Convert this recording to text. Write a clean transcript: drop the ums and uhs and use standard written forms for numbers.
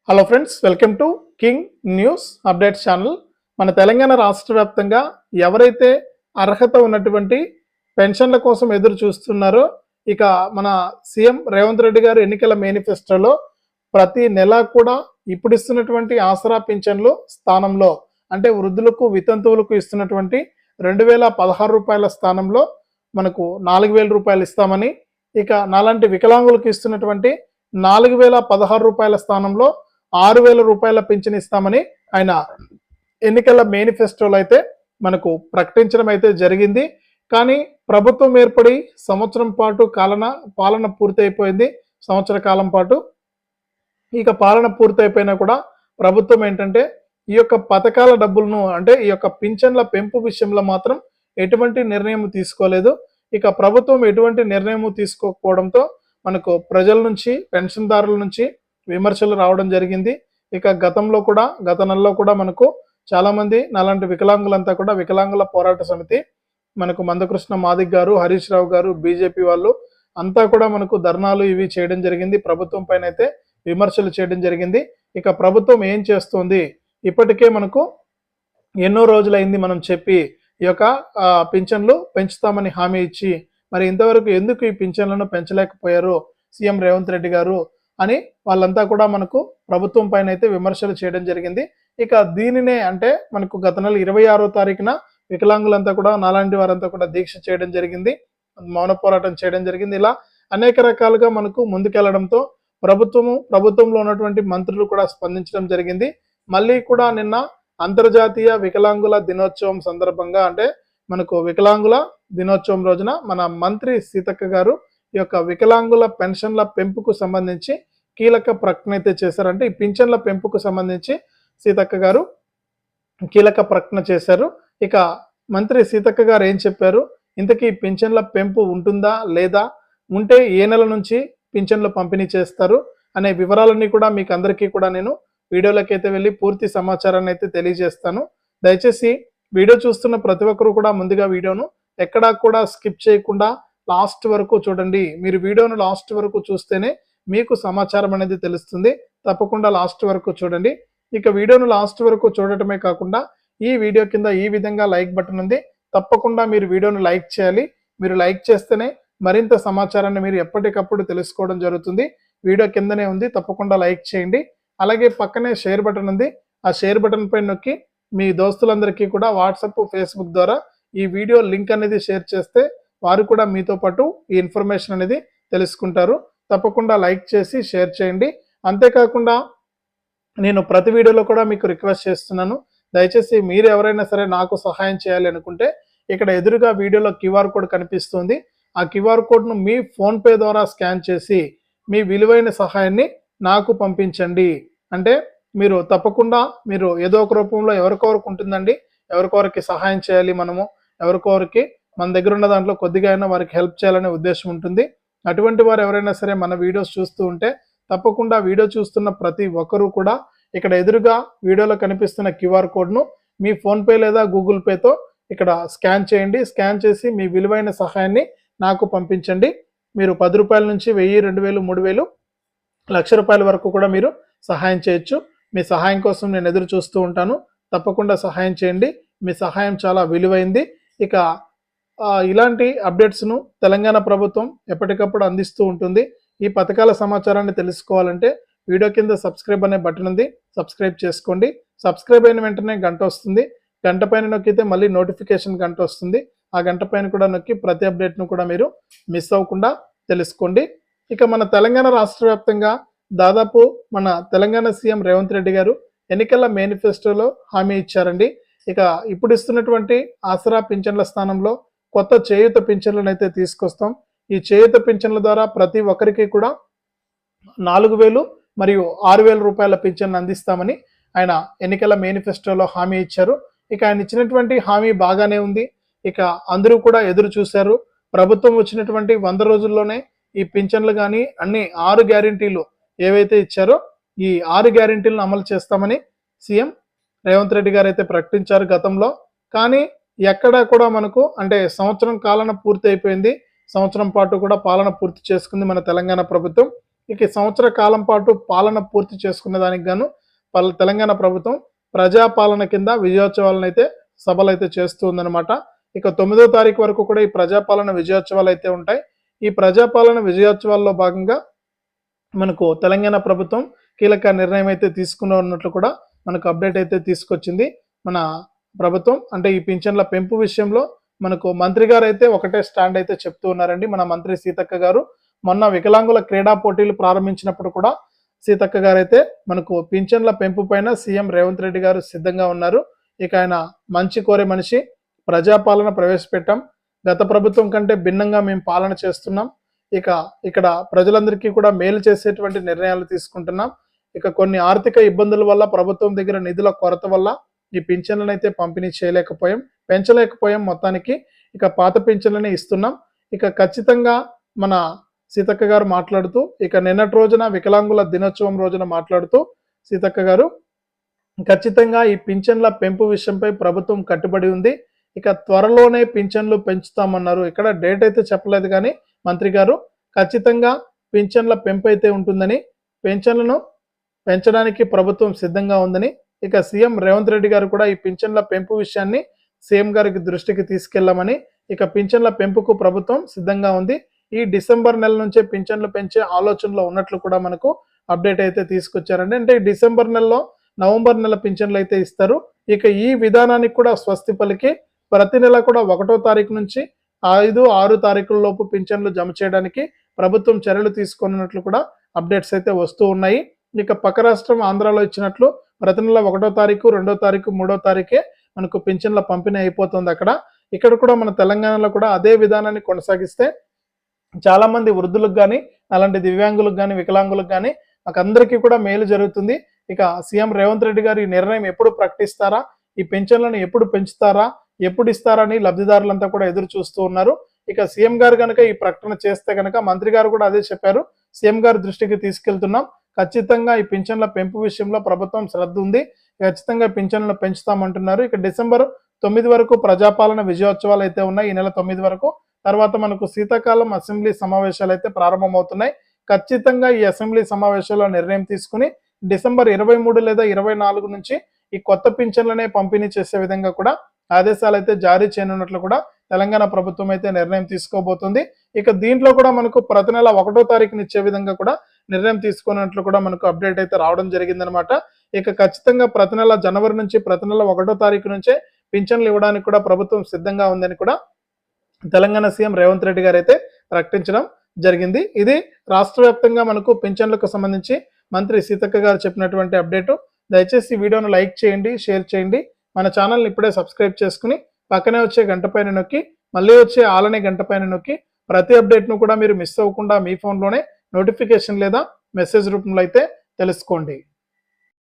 Hello friends, welcome to king news updates channel. మన తెలంగాణ రాష్ట్ర వ్యాప్తంగా ఎవరైతే అర్హత ఉన్నటువంటి పెన్షన్ల కోసం ఎదురు చూస్తున్నారో, ఇక మన సీఎం రేవంత్ రెడ్డి గారు ఎన్నికల మేనిఫెస్టోలో ప్రతి నెల కూడా ఇప్పుడు ఇస్తున్నటువంటి ఆసరా పింఛన్లు స్థానంలో, అంటే వృద్ధులకు వితంతువులకు ఇస్తున్నటువంటి 2016 రూపాయల స్థానంలో మనకు 4000 రూపాయలు ఇస్తామని, ఇక నాలాంటి వికలాంగులకు ఇస్తున్నటువంటి 4016 రూపాయల స్థానంలో 6000 రూపాయల పింఛన్ ఇస్తామని ఆయన ఎన్నికల మేనిఫెస్టోలో అయితే మనకు ప్రకటించడం అయితే జరిగింది. కానీ ప్రభుత్వం ఏర్పడి సంవత్సరం పాటు పాలన పూర్తయిపోయింది. సంవత్సర కాలం పాటు ఇక పాలన పూర్తయిపోయినా కూడా ప్రభుత్వం ఏంటంటే ఈ యొక్క పథకాల డబ్బులను, అంటే ఈ యొక్క పింఛన్ల పెంపు విషయంలో మాత్రం ఎటువంటి నిర్ణయం తీసుకోలేదు. ఇక ప్రభుత్వం ఎటువంటి నిర్ణయం తీసుకోకపోవడంతో మనకు ప్రజల నుంచి, పెన్షన్దారుల నుంచి విమర్శలు రావడం జరిగింది. ఇక గత నెలలో కూడా మనకు చాలా మంది నాలాంటి వికలాంగులంతా కూడా వికలాంగుల పోరాట సమితి, మనకు మందకృష్ణ మాదిక్ గారు, హరీష్ రావు గారు, బీజేపీ వాళ్ళు అంతా కూడా మనకు ధర్నాలు ఇవి చేయడం జరిగింది. ప్రభుత్వం పైన అయితే విమర్శలు చేయడం జరిగింది. ఇక ప్రభుత్వం ఏం చేస్తుంది, ఇప్పటికే మనకు ఎన్నో రోజులైంది మనం చెప్పి ఈ యొక్క పింఛన్లు పెంచుతామని హామీ ఇచ్చి, మరి ఇంతవరకు ఎందుకు ఈ పింఛన్లను పెంచలేకపోయారు సీఎం రేవంత్ రెడ్డి గారు అని వాళ్ళంతా కూడా మనకు ప్రభుత్వం పైన అయితే విమర్శలు చేయడం జరిగింది. ఇక దీనినే, అంటే మనకు గత నెల 26వ తారీఖున వికలాంగులంతా కూడా, నాలాంటి వారంతా కూడా దీక్ష చేయడం జరిగింది, మౌన పోరాటం చేయడం జరిగింది. ఇలా అనేక రకాలుగా మనకు ముందుకెళ్లడంతో ప్రభుత్వంలో ఉన్నటువంటి మంత్రులు కూడా స్పందించడం జరిగింది. మళ్ళీ కూడా నిన్న అంతర్జాతీయ వికలాంగుల దినోత్సవం సందర్భంగా, అంటే మనకు వికలాంగుల దినోత్సవం రోజున మన మంత్రి సీతక్క గారు ఈ యొక్క వికలాంగుల పెన్షన్ల పెంపుకు సంబంధించి కీలక ప్రకటన అయితే చేశారంటే, ఈ పింఛన్ల పెంపుకు సంబంధించి సీతక్క గారు కీలక ప్రకటన చేశారు. ఇక మంత్రి సీతక్క గారు ఏం చెప్పారు, ఇంతకీ పింఛన్ల పెంపు ఉంటుందా లేదా, ఉంటే ఏ నెల నుంచి పింఛన్లు పంపిణీ చేస్తారు అనే వివరాలన్నీ కూడా మీకు అందరికీ కూడా నేను వీడియోలోకి అయితే వెళ్ళి పూర్తి సమాచారాన్ని అయితే తెలియజేస్తాను. దయచేసి వీడియో చూస్తున్న ప్రతి ఒక్కరు కూడా ముందుగా వీడియోను ఎక్కడా కూడా స్కిప్ చేయకుండా లాస్ట్ వరకు చూడండి. మీరు వీడియోను లాస్ట్ వరకు చూస్తేనే మీకు సమాచారం అనేది తెలుస్తుంది. తప్పకుండా లాస్ట్ వరకు చూడండి. ఇక వీడియోను లాస్ట్ వరకు చూడటమే కాకుండా ఈ వీడియో కింద ఈ విధంగా లైక్ బటన్ ఉంది, తప్పకుండా మీరు వీడియోను లైక్ చేయాలి. మీరు లైక్ చేస్తేనే మరింత సమాచారాన్ని మీరు ఎప్పటికప్పుడు తెలుసుకోవడం జరుగుతుంది. వీడియో కిందనే ఉంది, తప్పకుండా లైక్ చేయండి. అలాగే పక్కనే షేర్ బటన్ ఉంది, ఆ షేర్ బటన్ పైన నొక్కి మీ దోస్తులందరికీ కూడా వాట్సాప్, ఫేస్బుక్ ద్వారా ఈ వీడియో లింక్ అనేది షేర్ చేస్తే వారు కూడా మీతో పాటు ఈ ఇన్ఫర్మేషన్ అనేది తెలుసుకుంటారు. తప్పకుండా లైక్ చేసి షేర్ చేయండి. అంతేకాకుండా నేను ప్రతి వీడియోలో కూడా మీకు రిక్వెస్ట్ చేస్తున్నాను, దయచేసి మీరు ఎవరైనా సరే నాకు సహాయం చేయాలి అనుకుంటే ఇక్కడ ఎదురుగా వీడియోలో క్యూఆర్ కోడ్ కనిపిస్తుంది. ఆ క్యూఆర్ కోడ్ను మీ ఫోన్పే ద్వారా స్కాన్ చేసి మీ విలువైన సహాయాన్ని నాకు పంపించండి. అంటే మీరు తప్పకుండా మీరు ఏదో ఒక రూపంలో ఎవరికొరకు ఉంటుందండి, ఎవరికొరికి సహాయం చేయాలి, మనము ఎవరికొరికి మన దగ్గర ఉన్న దాంట్లో కొద్దిగా అయినా వారికి హెల్ప్ చేయాలనే ఉద్దేశం ఉంటుంది. అటువంటి వారు ఎవరైనా సరే మన వీడియోస్ చూస్తూ ఉంటే తప్పకుండా వీడియో చూస్తున్న ప్రతి ఒక్కరూ కూడా ఇక్కడ ఎదురుగా వీడియోలో కనిపిస్తున్న క్యూఆర్ కోడ్ను మీ ఫోన్పే లేదా గూగుల్ పేతో ఇక్కడ స్కాన్ చేయండి. స్కాన్ చేసి మీ విలువైన సహాయాన్ని నాకు పంపించండి. మీరు 10 రూపాయల నుంచి 1000, 2000, 3000, 1,00,000 రూపాయల వరకు కూడా మీరు సహాయం చేయొచ్చు. మీ సహాయం కోసం నేను ఎదురు చూస్తూ ఉంటాను. తప్పకుండా సహాయం చేయండి. మీ సహాయం చాలా విలువైంది. ఇక ఇలాంటి అప్డేట్స్ను తెలంగాణ ప్రభుత్వం ఎప్పటికప్పుడు అందిస్తూ ఉంటుంది. ఈ పథకాల సమాచారాన్ని తెలుసుకోవాలంటే వీడియో కింద సబ్స్క్రైబ్ అనే బటన్ ఉంది, సబ్స్క్రైబ్ చేసుకోండి. సబ్స్క్రైబ్ అయిన వెంటనే గంట వస్తుంది, గంట పైన నొక్కితే మళ్ళీ నోటిఫికేషన్ గంట వస్తుంది. ఆ గంట పైన కూడా నొక్కి ప్రతి అప్డేట్ను కూడా మీరు మిస్ అవ్వకుండా తెలుసుకోండి. ఇక మన తెలంగాణ రాష్ట్ర వ్యాప్తంగా దాదాపు మన తెలంగాణ సీఎం రేవంత్ రెడ్డి గారు ఎన్నికల మేనిఫెస్టోలో హామీ ఇచ్చారండి. ఇక ఇప్పుడు ఇస్తున్నటువంటి ఆసరా పింఛన్ల స్థానంలో కొత్త చేయూత పింఛన్లను అయితే తీసుకొస్తాం. ఈ చేయూత పింఛన్ల ద్వారా ప్రతి ఒక్కరికి కూడా 4000 మరియు 6000 రూపాయల పింఛన్ అందిస్తామని ఆయన ఎన్నికల మేనిఫెస్టోలో హామీ ఇచ్చారు. ఇక ఆయన ఇచ్చినటువంటి హామీ బాగానే ఉంది. ఇక అందరూ కూడా ఎదురు చూశారు. ప్రభుత్వం వచ్చినటువంటి 100 రోజుల్లోనే ఈ పింఛన్లు కానీ అన్ని 6 గ్యారెంటీలు ఏవైతే ఇచ్చారో ఈ 6 గ్యారెంటీలను అమలు చేస్తామని సీఎం రేవంత్ రెడ్డి గారు అయితే ప్రకటించారు గతంలో. కానీ ఎక్కడా కూడా మనకు, అంటే సంవత్సరం కాలం పూర్తి అయిపోయింది, సంవత్సరం పాటు కూడా పాలన పూర్తి చేసుకుంది మన తెలంగాణ ప్రభుత్వం. ఇక ఈ సంవత్సర కాలం పాటు పాలన పూర్తి చేసుకున్న దానికి గాను తెలంగాణ ప్రభుత్వం ప్రజాపాలన కింద విజయోత్సవాలను అయితే సభలు అయితే చేస్తూ ఉందన్నమాట. ఇక 9వ తారీఖు వరకు కూడా ఈ ప్రజాపాలన విజయోత్సవాలు అయితే ఉంటాయి. ఈ ప్రజాపాలన విజయోత్సవాల్లో భాగంగా మనకు తెలంగాణ ప్రభుత్వం కీలక నిర్ణయం అయితే తీసుకున్నట్లు కూడా మనకు అప్డేట్ అయితే తీసుకొచ్చింది మన ప్రభుత్వం. అంటే ఈ పింఛన్ల పెంపు విషయంలో మనకు మంత్రి గారు అయితే ఒకటే స్టాండ్ అయితే చెప్తూ ఉన్నారండి. మన మంత్రి సీతక్క గారు మొన్న వికలాంగుల క్రీడా పోటీలు ప్రారంభించినప్పుడు కూడా సీతక్క గారు అయితే మనకు పింఛన్ల పెంపు పైన సీఎం రేవంత్ రెడ్డి గారు సిద్ధంగా ఉన్నారు. ఇక ఆయన మంచి కోరే మనిషి, ప్రజాపాలన ప్రవేశపెట్టాం, గత ప్రభుత్వం కంటే భిన్నంగా మేము పాలన చేస్తున్నాం, ఇక ఇక్కడ ప్రజలందరికీ కూడా మేలు చేసేటువంటి నిర్ణయాలు తీసుకుంటున్నాం, ఇక కొన్ని ఆర్థిక ఇబ్బందుల వల్ల ప్రభుత్వం దగ్గర నిధుల కొరత వల్ల ఈ పింఛన్లను అయితే పంపిణీ చేయలేకపోయాం, పెంచలేకపోయాం, మొత్తానికి ఇక పాత పింఛన్లనే ఇస్తున్నాం. ఇక ఖచ్చితంగా మన సీతక్క గారు మాట్లాడుతూ ఇక నిన్నటి రోజున వికలాంగుల దినోత్సవం రోజున మాట్లాడుతూ సీతక్క గారు ఖచ్చితంగా ఈ పింఛన్ల పెంపు విషయంపై ప్రభుత్వం కట్టుబడి ఉంది, ఇక త్వరలోనే పింఛన్లు పెంచుతామన్నారు. ఇక్కడ డేట్ అయితే చెప్పలేదు కానీ మంత్రి గారు ఖచ్చితంగా పింఛన్ల పెంపు అయితే ఉంటుందని, పెన్షన్లను పెంచడానికి ప్రభుత్వం సిద్ధంగా ఉందని, ఇక సీఎం రేవంత్ రెడ్డి గారు కూడా ఈ పింఛన్ల పెంపు విషయాన్ని సీఎం గారికి దృష్టికి తీసుకెళ్లామని, ఇక పింఛన్ల పెంపుకు ప్రభుత్వం సిద్ధంగా ఉంది, ఈ డిసెంబర్ నెల నుంచే పింఛన్లు పెంచే ఆలోచనలో ఉన్నట్లు కూడా మనకు అప్డేట్ అయితే తీసుకొచ్చారండి. అంటే డిసెంబర్ నెలలో నవంబర్ నెల పింఛన్లు అయితే ఇస్తారు. ఇక ఈ విధానానికి కూడా స్వస్తి పలికి ప్రతి నెల కూడా 1వ తారీఖు నుంచి 5, 6 తారీఖుల లోపు పింఛన్లు జమ చేయడానికి ప్రభుత్వం చర్యలు తీసుకున్నట్లు కూడా అప్డేట్స్ అయితే వస్తూ ఉన్నాయి. ఇక పక్క రాష్ట్రం ఆంధ్రాలో ఇచ్చినట్లు ప్రతి నెల 1వ తారీఖు, 2వ తారీఖు, 3వ తారీఖే మనకు పింఛన్ల పంపిణీ అయిపోతుంది. ఇక్కడ కూడా మన తెలంగాణలో కూడా అదే విధానాన్ని కొనసాగిస్తే చాలా మంది వృద్ధులకు కానీ, అలాంటి దివ్యాంగులకు కానీ, వికలాంగులకు కానీ మాకందరికీ కూడా మేలు జరుగుతుంది. ఇక సీఎం రేవంత్ రెడ్డి గారు ఈ నిర్ణయం ఎప్పుడు ప్రకటిస్తారా, ఈ పెన్షన్లను ఎప్పుడు పెంచుతారా, ఎప్పుడు ఇస్తారని లబ్ధిదారులంతా కూడా ఎదురు చూస్తూ ఉన్నారు. ఇక సీఎం గారు కనుక ఈ ప్రకటన చేస్తే కనుక మంత్రి గారు కూడా అదే చెప్పారు, సీఎం గారి దృష్టికి తీసుకెళ్తున్నాం, ఖచ్చితంగా ఈ పింఛన్ల పెంపు విషయంలో ప్రభుత్వం శ్రద్ధ ఉంది, ఖచ్చితంగా పింఛన్లను పెంచుతామంటున్నారు. ఇక డిసెంబర్ 9 వరకు ప్రజాపాలన విజయోత్సవాలు అయితే ఉన్నాయి. ఈ నెల 9 వరకు తర్వాత మనకు శీతాకాలం అసెంబ్లీ సమావేశాలు అయితే ప్రారంభమవుతున్నాయి. ఖచ్చితంగా ఈ అసెంబ్లీ సమావేశాల్లో నిర్ణయం తీసుకుని డిసెంబర్ 23 లేదా 24 నుంచి ఈ కొత్త పింఛన్లనే పంపిణీ చేసే విధంగా కూడా ఆదేశాలు అయితే జారీ చేయనున్నట్లు కూడా తెలంగాణ ప్రభుత్వం అయితే నిర్ణయం తీసుకోబోతుంది. ఇక దీంట్లో కూడా మనకు ప్రతి నెల 1వ తారీఖున ఇచ్చే విధంగా కూడా నిర్ణయం తీసుకున్నట్లు కూడా మనకు అప్డేట్ అయితే రావడం జరిగిందనమాట. ఇక ఖచ్చితంగా ప్రతి నెల జనవరి నుంచి ప్రతి నెల 1వ తారీఖు నుంచే పింఛన్లు ఇవ్వడానికి కూడా ప్రభుత్వం సిద్ధంగా ఉందని కూడా తెలంగాణ సీఎం రేవంత్ రెడ్డి గారు అయితే ప్రకటించడం జరిగింది. ఇది రాష్ట్ర వ్యాప్తంగా మనకు పింఛన్లకు సంబంధించి మంత్రి సీతక్క గారు చెప్పినటువంటి అప్డేట్. దయచేసి ఈ వీడియోను లైక్ చేయండి, షేర్ చేయండి, మన ఛానల్ని ఇప్పుడే సబ్స్క్రైబ్ చేసుకుని పక్కనే వచ్చే గంట పైన నొక్కి మళ్ళీ వచ్చే ఆలనే గంట పైన నొక్కి ప్రతి అప్డేట్ను కూడా మీరు మిస్ అవ్వకుండా మీ ఫోన్లోనే నోటిఫికేషన్ లేదా మెసేజ్ రూపంలో అయితే తెలుసుకోండి.